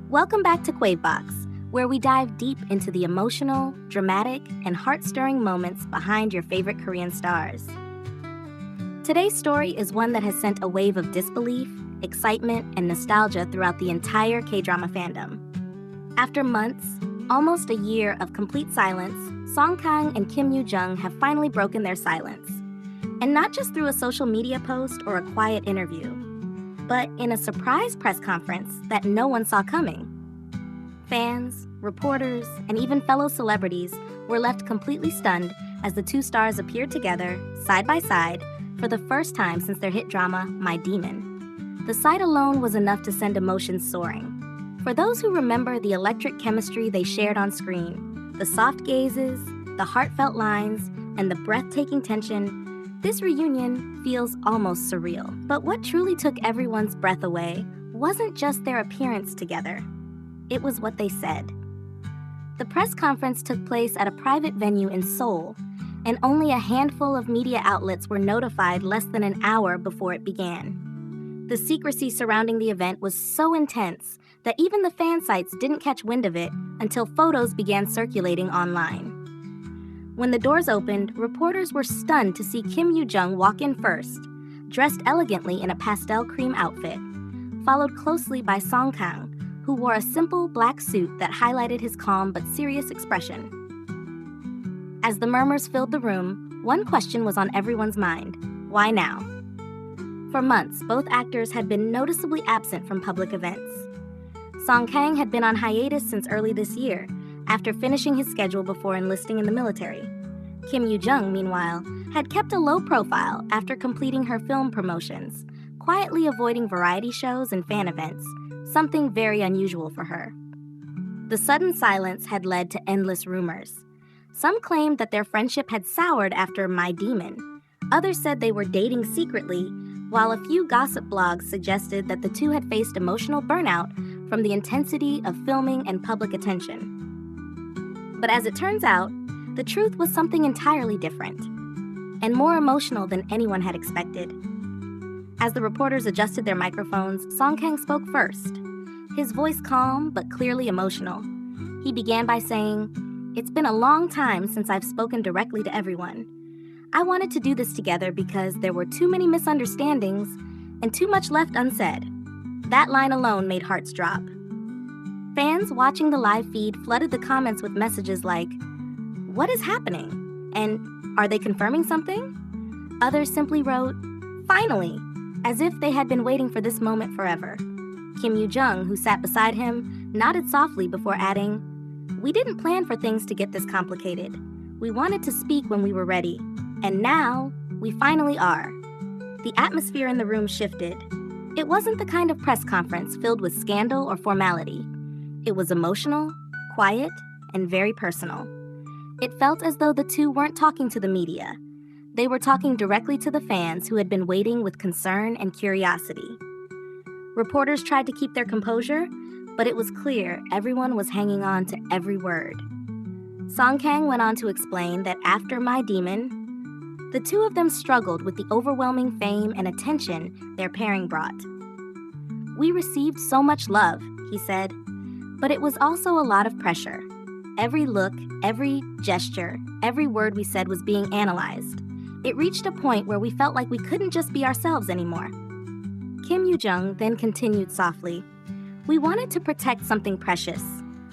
Welcome back to Kwavebox, where we dive deep into the emotional, dramatic, and heart-stirring moments behind your favorite Korean stars. Today's story is one that has sent a wave of disbelief, excitement, and nostalgia throughout the entire K-drama fandom. After months, almost a year of complete silence, Kang and Yoo Jung have finally broken their silence. And not just through a social media post or a quiet interview, but in a surprise press conference that no one saw coming. Fans, reporters, and even fellow celebrities were left completely stunned as the two stars appeared together, side by side, for the first time since their hit drama, My Demon. The sight alone was enough to send emotions soaring. For those who remember the electric chemistry they shared on screen, the soft gazes, the heartfelt lines, and the breathtaking tension, this reunion feels almost surreal. But what truly took everyone's breath away wasn't just their appearance together. It was what they said. The press conference took place at a private venue in Seoul, and only a handful of media outlets were notified less than an hour before it began. The secrecy surrounding the event was so intense that even the fan sites didn't catch wind of it until photos began circulating online. When the doors opened, reporters were stunned to see Yoo Jung walk in first, dressed elegantly in a pastel cream outfit, followed closely by Kang, who wore a simple black suit that highlighted his calm but serious expression. As the murmurs filled the room, one question was on everyone's mind: why now? For months, both actors had been noticeably absent from public events. Kang had been on hiatus since early this year, after finishing his schedule before enlisting in the military. Yoo Jung, meanwhile, had kept a low profile after completing her film promotions, quietly avoiding variety shows and fan events, something very unusual for her. The sudden silence had led to endless rumors. Some claimed that their friendship had soured after My Demon. Others said they were dating secretly, while a few gossip blogs suggested that the two had faced emotional burnout from the intensity of filming and public attention. But as it turns out, the truth was something entirely different, and more emotional than anyone had expected. As the reporters adjusted their microphones, Kang spoke first, his voice calm but clearly emotional. He began by saying, "It's been a long time since I've spoken directly to everyone. I wanted to do this together because there were too many misunderstandings and too much left unsaid." That line alone made hearts drop. Fans watching the live feed flooded the comments with messages like, "What is happening?" and "Are they confirming something?" Others simply wrote, "Finally," as if they had been waiting for this moment forever. Yoo Jung, who sat beside him, nodded softly before adding, "We didn't plan for things to get this complicated. We wanted to speak when we were ready, and now we finally are." The atmosphere in the room shifted. It wasn't the kind of press conference filled with scandal or formality. It was emotional, quiet, and very personal. It felt as though the two weren't talking to the media. They were talking directly to the fans who had been waiting with concern and curiosity. Reporters tried to keep their composure, but it was clear everyone was hanging on to every word. Kang went on to explain that after My Demon, the two of them struggled with the overwhelming fame and attention their pairing brought. "We received so much love," he said, "but it was also a lot of pressure. Every look, every gesture, every word we said was being analyzed. It reached a point where we felt like we couldn't just be ourselves anymore." Yoo Jung then continued softly, "We wanted to protect something precious,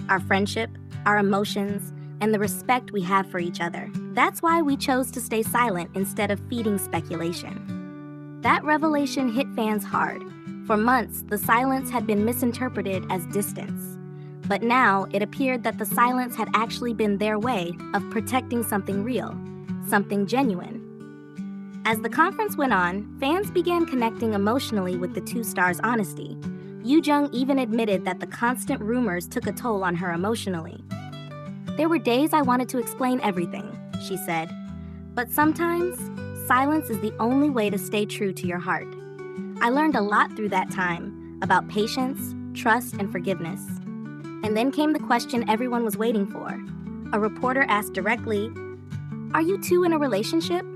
our friendship, our emotions, and the respect we have for each other. That's why we chose to stay silent instead of feeding speculation." That revelation hit fans hard. For months, the silence had been misinterpreted as distance. But now, it appeared that the silence had actually been their way of protecting something real, something genuine. As the conference went on, fans began connecting emotionally with the two stars' honesty. Yoo Jung even admitted that the constant rumors took a toll on her emotionally. "There were days I wanted to explain everything," she said. "But sometimes, silence is the only way to stay true to your heart. I learned a lot through that time about patience, trust, and forgiveness." And then came the question everyone was waiting for. A reporter asked directly, "Are you two in a relationship?"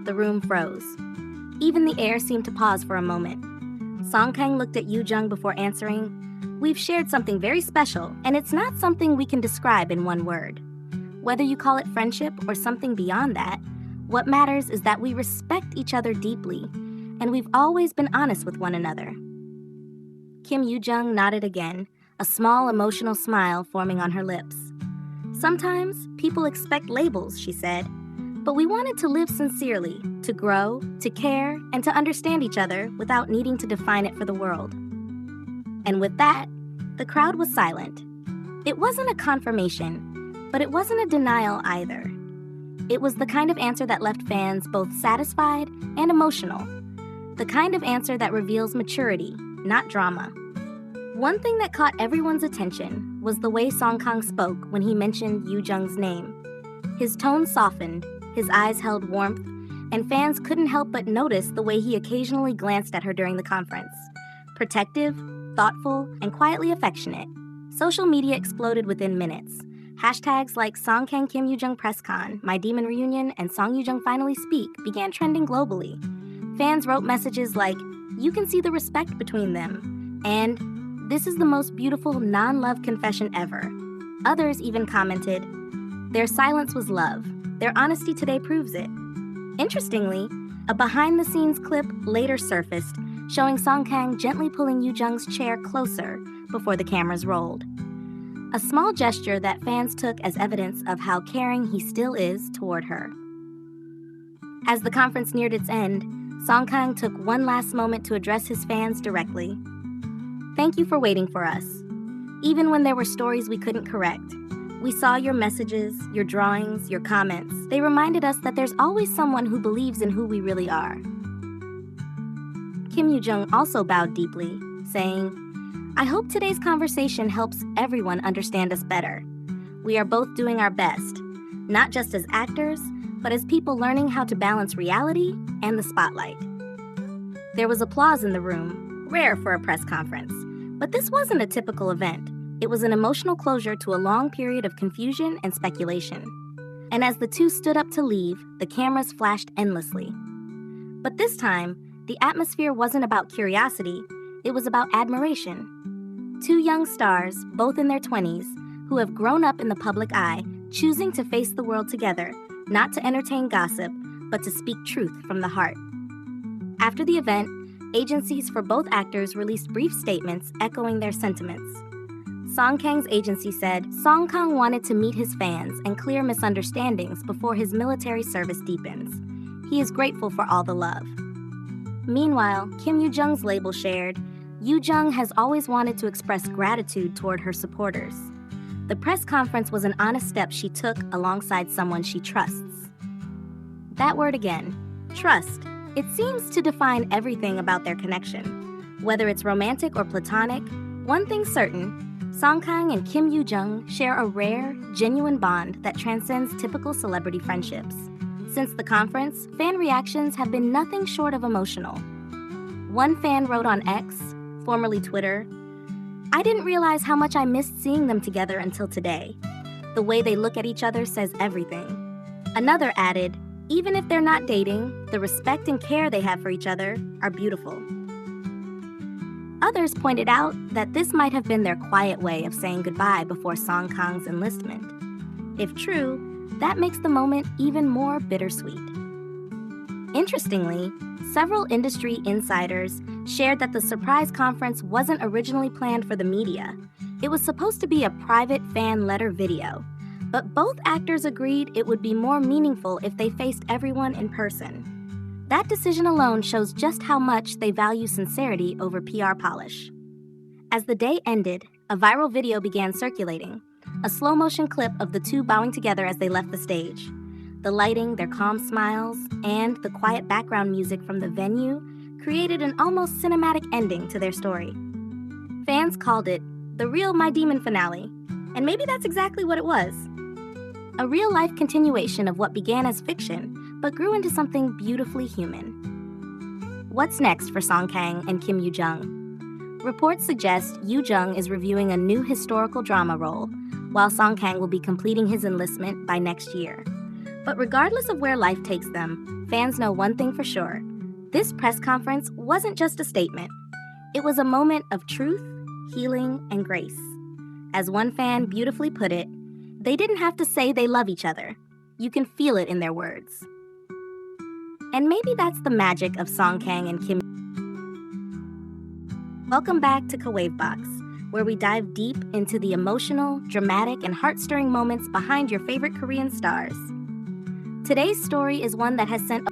The room froze. Even the air seemed to pause for a moment. Kang looked at Yoo Jung before answering, we've shared something very special, and it's not something we can describe in one word. Whether you call it friendship or something beyond that, what matters is that we respect each other deeply, and we've always been honest with one another. Yoo Jung nodded again, a small emotional smile forming on her lips. Sometimes people expect labels, she said, but we wanted to live sincerely, to grow, to care, and to understand each other without needing to define it for the world. And with that, the crowd was silent. It wasn't a confirmation, but it wasn't a denial either. It was the kind of answer that left fans both satisfied and emotional. The kind of answer that reveals maturity, not drama. One thing that caught everyone's attention was the way Kang spoke when he mentioned Yoo Jung's name. His tone softened, his eyes held warmth, and fans couldn't help but notice the way he occasionally glanced at her during the conference. Protective, thoughtful, and quietly affectionate. Social media exploded within minutes. Hashtags like Song Kang Kim Yoo Jung PressCon, My Demon Reunion, and Song Yoo Jung Finally Speak began trending globally. Fans wrote messages like, "You can see the respect between them," and "This is the most beautiful non-love confession ever." Others even commented, "Their silence was love. Their honesty today proves it." Interestingly, a behind-the-scenes clip later surfaced, showing Song Kang gently pulling Yoo Jung's chair closer before the cameras rolled. A small gesture that fans took as evidence of how caring he still is toward her. As the conference neared its end, Song Kang took one last moment to address his fans directly. "Thank you for waiting for us. Even when there were stories we couldn't correct, we saw your messages, your drawings, your comments. They reminded us that there's always someone who believes in who we really are." Yoo Jung also bowed deeply, saying, "I hope today's conversation helps everyone understand us better. We are both doing our best, not just as actors, but as people learning how to balance reality and the spotlight." There was applause in the room, rare for a press conference, but this wasn't a typical event. It was an emotional closure to a long period of confusion and speculation. And as the two stood up to leave, the cameras flashed endlessly. But this time, the atmosphere wasn't about curiosity, it was about admiration. Two young stars, both in their 20s, who have grown up in the public eye, choosing to face the world together, not to entertain gossip, but to speak truth from the heart. After the event, agencies for both actors released brief statements echoing their sentiments. Song Kang's agency said Song Kang wanted to meet his fans and clear misunderstandings before his military service deepens. He is grateful for all the love. Meanwhile, Yoo Jung's label shared, Yoo Jung has always wanted to express gratitude toward her supporters. The press conference was an honest step she took alongside someone she trusts. That word again, trust. It seems to define everything about their connection. Whether it's romantic or platonic, one thing's certain, Song Kang and Yoo Jung share a rare, genuine bond that transcends typical celebrity friendships. Since the conference, fan reactions have been nothing short of emotional. One fan wrote on X, formerly Twitter, "I didn't realize how much I missed seeing them together until today. The way they look at each other says everything." Another added, "Even if they're not dating, the respect and care they have for each other are beautiful." Others pointed out that this might have been their quiet way of saying goodbye before Song Kang's enlistment. If true, that makes the moment even more bittersweet. Interestingly, several industry insiders shared that the surprise conference wasn't originally planned for the media. It was supposed to be a private fan letter video, but both actors agreed it would be more meaningful if they faced everyone in person. That decision alone shows just how much they value sincerity over PR polish. As the day ended, a viral video began circulating, a slow-motion clip of the two bowing together as they left the stage. The lighting, their calm smiles, and the quiet background music from the venue created an almost cinematic ending to their story. Fans called it the real My Demon finale, and maybe that's exactly what it was. A real-life continuation of what began as fiction, but grew into something beautifully human. What's next for Song Kang and Yoo Jung? Reports suggest Yoo Jung is reviewing a new historical drama role, while Song Kang will be completing his enlistment by next year. But regardless of where life takes them, fans know one thing for sure. This press conference wasn't just a statement. It was a moment of truth, healing, and grace. As one fan beautifully put it, they didn't have to say they love each other. You can feel it in their words. And maybe that's the magic of Song Kang and Kim. Welcome back to Kwavebox, where we dive deep into the emotional, dramatic, and heart-stirring moments behind your favorite Korean stars. Today's story is one that has sent